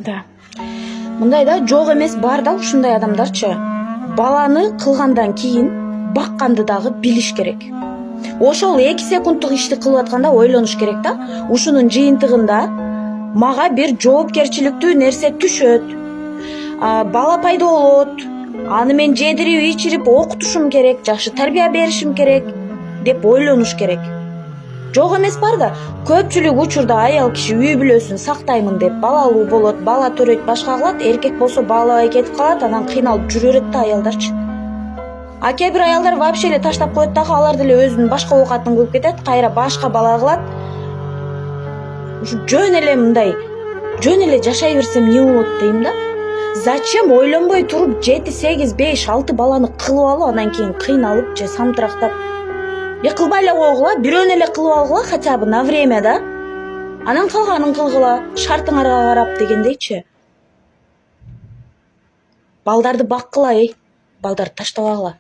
Да. Мындай да жок эмес, бар да ушундай адамдарчы. Баланы кылгандан кийин бакканды дагы билиш керек. Ошол 2 секундтук ишти кылып атканда ойлонуш керек да. Ушунун жыйынтыгында мага бир жоопкерчиликтүү нерсе түшөт. Бала пайда болот. Аны мен жедирип, ичирип окутушум керек, жакшы тарбия беришим керек деп ойлонуш керек. Жок эмес бар да, көпчүлүк учурда аял киши үй бүлөсүн сактаймын деп балалуу болот, бала төрөйт, башка кылат, эркек болсо баалабай кетип калат, анан кыйналып жүрө берет да аялдарчы. Кээ бир аялдар вообще эле таштап коет дагы, алар деле өзүнүн башка оокатын кылып кетет, кайра башка бала кылат. Ушу жөн эле жашай берсем эмне болот дейм да. Зачем ойлонбой туруп 7, 8, 5, 6 баланы кылып алып, анан кийин кыйналып же самтырактап кылбай эле койгула, бирөөнү эле кылып алгыла хотя бы на время да. Анан калганын кылгыла, шартыңарга карап дегендейчи. Балдарды баккыла, балдарды таштабагыла.